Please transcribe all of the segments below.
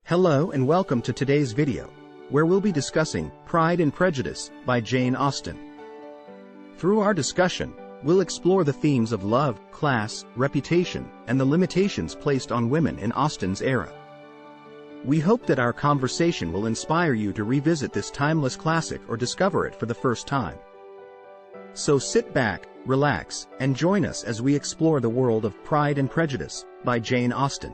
Hello and welcome to today's video, where we'll be discussing Pride and Prejudice by Jane Austen. Through our discussion, we'll explore the themes of love, class, reputation, and the limitations placed on women in Austen's era. We hope that our conversation will inspire you to revisit this timeless classic or discover it for the first time. So sit back, relax, and join us as we explore the world of Pride and Prejudice by Jane Austen.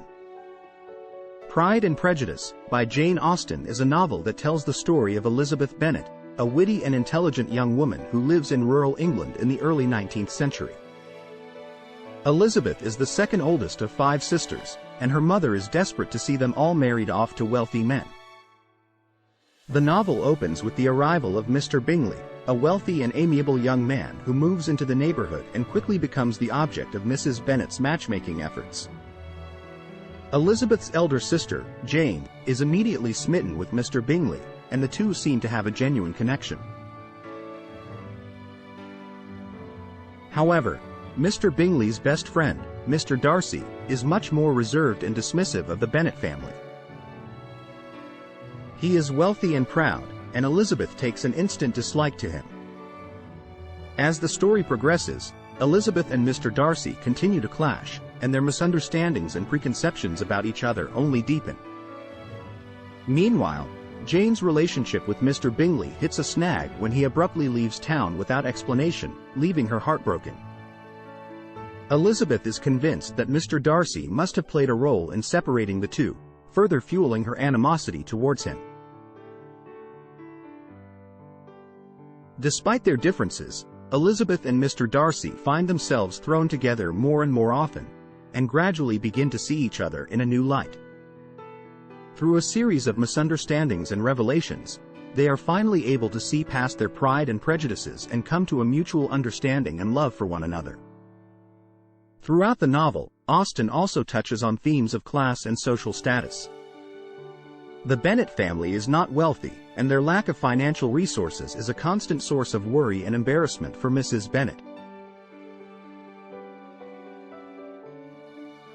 Pride and Prejudice by Jane Austen is a novel that tells the story of Elizabeth Bennet, a witty and intelligent young woman who lives in rural England in the early 19th century. Elizabeth is the second oldest of 5 sisters, and her mother is desperate to see them all married off to wealthy men. The novel opens with the arrival of Mr. Bingley, a wealthy and amiable young man who moves into the neighborhood and quickly becomes the object of Mrs. Bennet's matchmaking efforts. Elizabeth's elder sister, Jane, is immediately smitten with Mr. Bingley, and the two seem to have a genuine connection. However, Mr. Bingley's best friend, Mr. Darcy, is much more reserved and dismissive of the Bennet family. He is wealthy and proud, and Elizabeth takes an instant dislike to him. As the story progresses, Elizabeth and Mr. Darcy continue to clash, and their misunderstandings and preconceptions about each other only deepen. Meanwhile, Jane's relationship with Mr. Bingley hits a snag when he abruptly leaves town without explanation, leaving her heartbroken. Elizabeth is convinced that Mr. Darcy must have played a role in separating the two, further fueling her animosity towards him. Despite their differences, Elizabeth and Mr. Darcy find themselves thrown together more and more often, and gradually begin to see each other in a new light. Through a series of misunderstandings and revelations, they are finally able to see past their pride and prejudices and come to a mutual understanding and love for one another. Throughout the novel, Austen also touches on themes of class and social status. The Bennet family is not wealthy, and their lack of financial resources is a constant source of worry and embarrassment for Mrs. Bennet.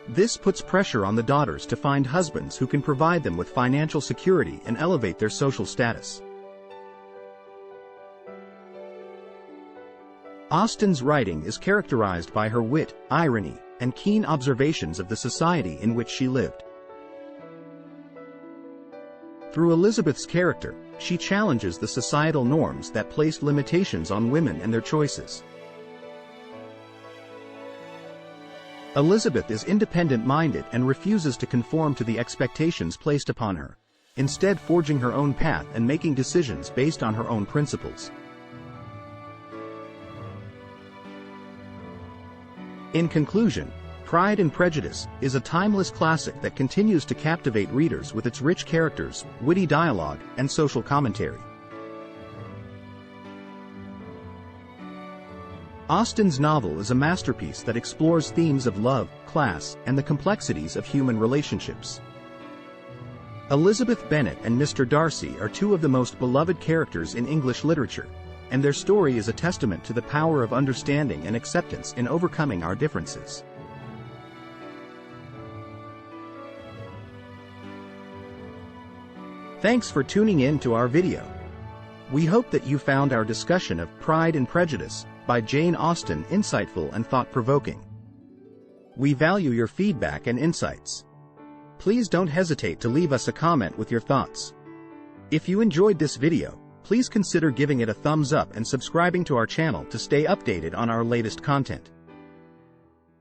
This puts pressure on the daughters to find husbands who can provide them with financial security and elevate their social status. Austen's writing is characterized by her wit, irony, and keen observations of the society in which she lived. Through Elizabeth's character, she challenges the societal norms that placed limitations on women and their choices. Elizabeth is independent-minded and refuses to conform to the expectations placed upon her, instead forging her own path and making decisions based on her own principles. In conclusion, Pride and Prejudice is a timeless classic that continues to captivate readers with its rich characters, witty dialogue, and social commentary. Austen's novel is a masterpiece that explores themes of love, class, and the complexities of human relationships. Elizabeth Bennet and Mr. Darcy are two of the most beloved characters in English literature, and their story is a testament to the power of understanding and acceptance in overcoming our differences. Thanks for tuning in to our video. We hope that you found our discussion of Pride and Prejudice by Jane Austen insightful and thought-provoking. We value your feedback and insights. Please don't hesitate to leave us a comment with your thoughts. If you enjoyed this video, please consider giving it a thumbs up and subscribing to our channel to stay updated on our latest content.